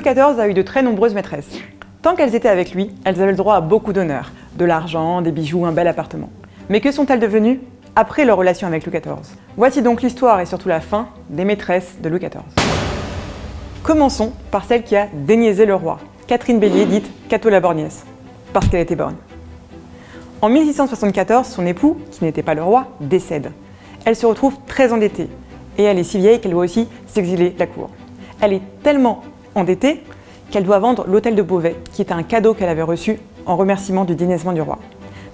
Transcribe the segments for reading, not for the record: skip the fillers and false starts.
Louis XIV a eu de très nombreuses maîtresses. Tant qu'elles étaient avec lui, elles avaient le droit à beaucoup d'honneur, de l'argent, des bijoux, un bel appartement. Mais que sont-elles devenues après leur relation avec Louis XIV? Voici donc l'histoire et surtout la fin des maîtresses de Louis XIV. Commençons par celle qui a déniaisé le roi, Catherine Bélier, dite Cato la borgnesse, parce qu'elle était borgne. En 1674, son époux, qui n'était pas le roi, décède. Elle se retrouve très endettée, et elle est si vieille qu'elle doit aussi s'exiler de la cour. Elle est tellement endettée qu'elle doit vendre l'hôtel de Beauvais, qui était un cadeau qu'elle avait reçu en remerciement du déniaisement du roi.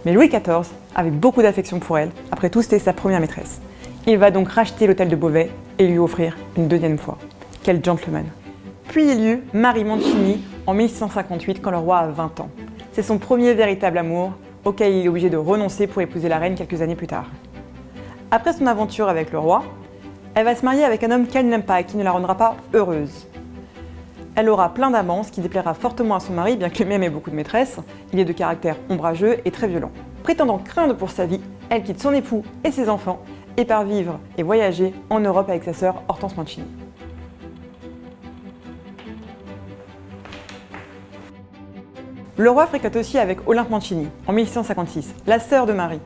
Mais Louis XIV avait beaucoup d'affection pour elle, après tout c'était sa première maîtresse. Il va donc racheter l'hôtel de Beauvais et lui offrir une deuxième fois. Quel gentleman! Puis il y eut Marie Mancini en 1658 quand le roi a 20 ans. C'est son premier véritable amour, auquel il est obligé de renoncer pour épouser la reine quelques années plus tard. Après son aventure avec le roi, elle va se marier avec un homme qu'elle n'aime pas et qui ne la rendra pas heureuse. Elle aura plein d'amants, ce qui déplaira fortement à son mari, bien que lui-même ait beaucoup de maîtresses. Il est de caractère ombrageux et très violent. Prétendant craindre pour sa vie, elle quitte son époux et ses enfants et part vivre et voyager en Europe avec sa sœur Hortense Mancini. Le roi fréquente aussi avec Olympe Mancini, en 1656, la sœur de Marie,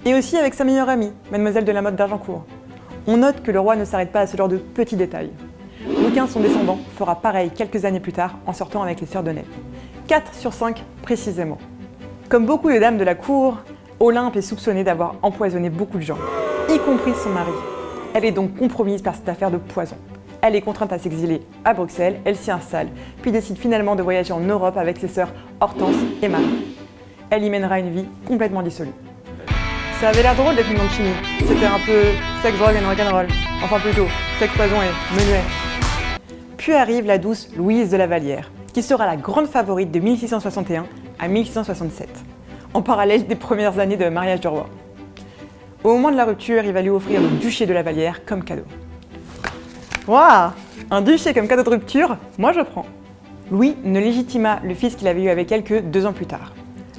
et aussi avec sa meilleure amie, Mademoiselle de la Motte d'Argencourt. On note que le roi ne s'arrête pas à ce genre de petits détails. Louis XV, son descendant, fera pareil quelques années plus tard en sortant avec les sœurs de Nesle. 4 sur 5 précisément. Comme beaucoup de dames de la cour, Olympe est soupçonnée d'avoir empoisonné beaucoup de gens, y compris son mari. Elle est donc compromise par cette affaire de poison. Elle est contrainte à s'exiler à Bruxelles, elle s'y installe, puis décide finalement de voyager en Europe avec ses sœurs Hortense et Marie. Elle y mènera une vie complètement dissolue. Ça avait l'air drôle d'être une Mancini. C'était un peu sex, drogue and rock'n'roll. Enfin plutôt, sex, poison et menuet. Puis arrive la douce Louise de la Vallière, qui sera la grande favorite de 1661 à 1667, en parallèle des premières années de mariage du roi. Au moment de la rupture, il va lui offrir le duché de la Vallière comme cadeau. Waouh! Un duché comme cadeau de rupture, moi je prends. Louis ne légitima le fils qu'il avait eu avec elle que 2 ans plus tard.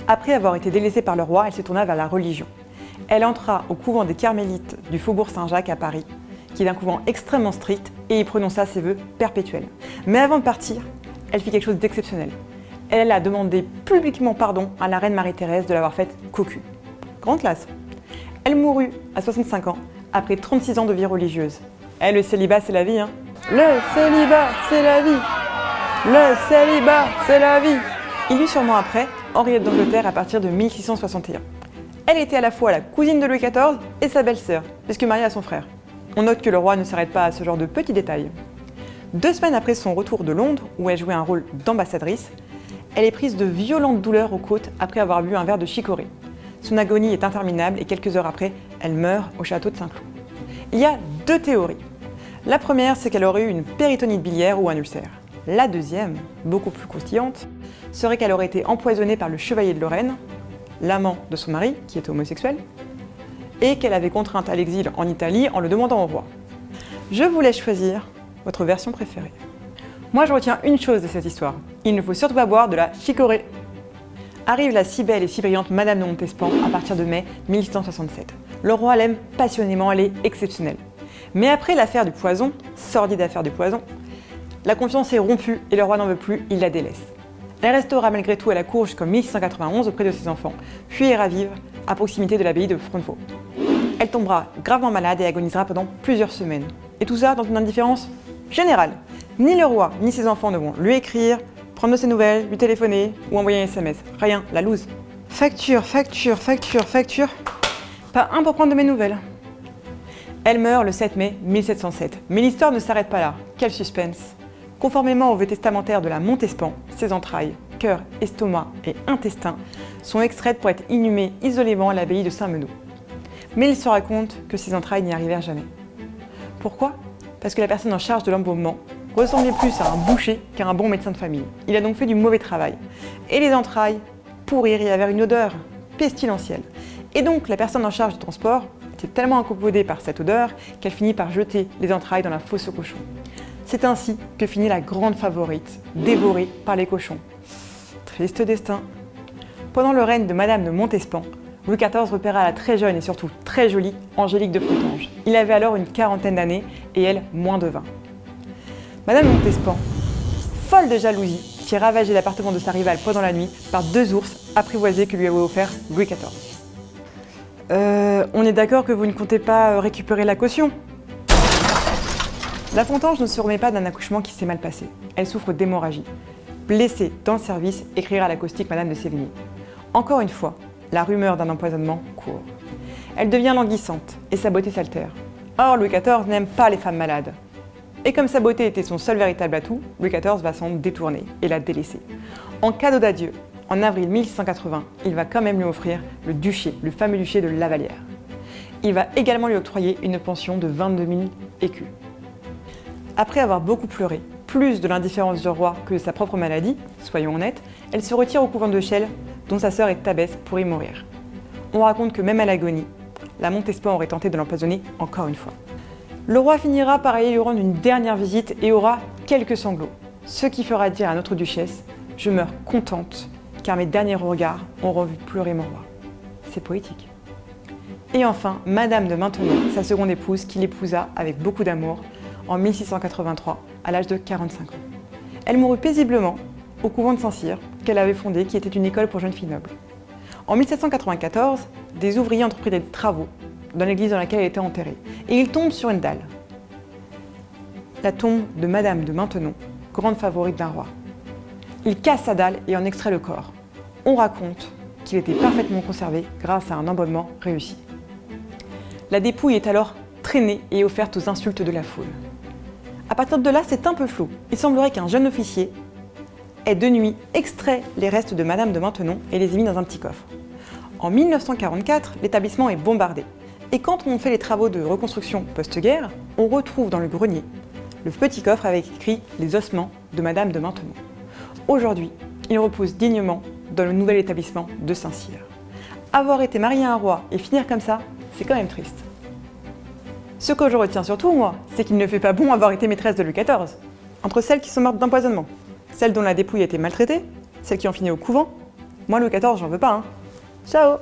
Après avoir été délaissée par le roi, elle se tourna vers la religion. Elle entra au couvent des Carmélites du Faubourg Saint-Jacques à Paris, qui est un couvent extrêmement strict, et y prononça ses vœux perpétuels. Mais avant de partir, elle fit quelque chose d'exceptionnel. Elle a demandé publiquement pardon à la reine Marie-Thérèse de l'avoir faite cocu. Grande classe. Elle mourut à 65 ans, après 36 ans de vie religieuse. Le célibat, c'est la vie, hein. Le célibat, c'est la vie. Le célibat, c'est la vie. Il eut sûrement après Henriette d'Angleterre à partir de 1661. Elle était à la fois la cousine de Louis XIV et sa belle-sœur, puisque mariée à son frère. On note que le roi ne s'arrête pas à ce genre de petits détails. 2 semaines après son retour de Londres, où elle jouait un rôle d'ambassadrice, elle est prise de violentes douleurs aux côtes après avoir bu un verre de chicorée. Son agonie est interminable et quelques heures après, elle meurt au château de Saint-Cloud. Il y a 2 théories. La première, c'est qu'elle aurait eu une péritonite biliaire ou un ulcère. La deuxième, beaucoup plus croustillante, serait qu'elle aurait été empoisonnée par le chevalier de Lorraine, l'amant de son mari, qui était homosexuel, et qu'elle avait contrainte à l'exil en Italie en le demandant au roi. Je vous laisse choisir votre version préférée. Moi, je retiens une chose de cette histoire. Il ne faut surtout pas boire de la chicorée. Arrive la si belle et si brillante Madame de Montespan à partir de mai 1667. Le roi l'aime passionnément, elle est exceptionnelle. Mais après l'affaire du poison, sordide affaire du poison, la confiance est rompue et le roi n'en veut plus, il la délaisse. Elle restera malgré tout à la cour jusqu'en 1691 auprès de ses enfants, puis ira vivre à proximité de l'abbaye de Fronteau. Elle tombera gravement malade et agonisera pendant plusieurs semaines. Et tout ça dans une indifférence générale. Ni le roi ni ses enfants ne vont lui écrire, prendre de ses nouvelles, lui téléphoner ou envoyer un SMS. Rien, la loose. Facture, facture, facture, facture. Pas un pour prendre de mes nouvelles. Elle meurt le 7 mai 1707. Mais l'histoire ne s'arrête pas là. Quel suspense! Conformément au vœu testamentaire de la Montespan, ses entrailles, cœur, estomac et intestin sont extraites pour être inhumées isolément à l'abbaye de Saint-Menehould. Mais il se raconte que ces entrailles n'y arrivèrent jamais. Pourquoi? Parce que la personne en charge de l'embaumement ressemblait plus à un boucher qu'à un bon médecin de famille. Il a donc fait du mauvais travail. Et les entrailles pourrirent et avaient une odeur pestilentielle. Et donc la personne en charge du transport était tellement incommodée par cette odeur qu'elle finit par jeter les entrailles dans la fosse aux cochons. C'est ainsi que finit la grande favorite, dévorée par les cochons. Triste destin. Pendant le règne de Madame de Montespan, Louis XIV repéra la très jeune et surtout très jolie Angélique de Fontanges. Il avait alors une 40aine d'années et elle, moins de 20. Madame de Montespan folle de jalousie, fit ravager l'appartement de sa rivale pendant la nuit par 2 ours apprivoisés que lui avait offert Louis XIV. On est d'accord que vous ne comptez pas récupérer la caution? La Fontange ne se remet pas d'un accouchement qui s'est mal passé. Elle souffre d'hémorragie. Blessée dans le service, écrira l'acoustique Madame de Sévigné. Encore une fois, la rumeur d'un empoisonnement court. Elle devient languissante et sa beauté s'altère. Or, Louis XIV n'aime pas les femmes malades. Et comme sa beauté était son seul véritable atout, Louis XIV va s'en détourner et la délaisser. En cadeau d'adieu, en avril 1680, il va quand même lui offrir le duché, le fameux duché de Lavallière. Il va également lui octroyer une pension de 22 000 écus. Après avoir beaucoup pleuré, plus de l'indifférence du roi que de sa propre maladie, soyons honnêtes, elle se retire au couvent de Chelles, dont sa sœur est abbesse, pour y mourir. On raconte que même à l'agonie, la Montespan aurait tenté de l'empoisonner encore une fois. Le roi finira par aller lui rendre une dernière visite et aura quelques sanglots, ce qui fera dire à notre duchesse « Je meurs contente, car mes derniers regards ont revu pleurer mon roi ». C'est poétique. Et enfin, Madame de Maintenon, sa seconde épouse, qui l'épousa avec beaucoup d'amour en 1683, à l'âge de 45 ans. Elle mourut paisiblement au couvent de Saint-Cyr, qu'elle avait fondé, qui était une école pour jeunes filles nobles. En 1794, des ouvriers entreprirent des travaux dans l'église dans laquelle elle était enterrée, et ils tombent sur une dalle. La tombe de Madame de Maintenon, grande favorite d'un roi. Ils cassent sa dalle et en extraient le corps. On raconte qu'il était parfaitement conservé grâce à un embaumement réussi. La dépouille est alors traînée et offerte aux insultes de la foule. À partir de là, c'est un peu flou. Il semblerait qu'un jeune officier ait de nuit extrait les restes de Madame de Maintenon et les ait mis dans un petit coffre. En 1944, l'établissement est bombardé. Et quand on fait les travaux de reconstruction post-guerre, on retrouve dans le grenier le petit coffre avec écrit « Les ossements de Madame de Maintenon ». Aujourd'hui, il repose dignement dans le nouvel établissement de Saint-Cyr. Avoir été marié à un roi et finir comme ça, c'est quand même triste. Ce que je retiens surtout, moi, c'est qu'il ne fait pas bon avoir été maîtresse de Louis XIV. Entre celles qui sont mortes d'empoisonnement, celles dont la dépouille a été maltraitée, celles qui ont fini au couvent, moi Louis XIV, j'en veux pas, hein. Ciao!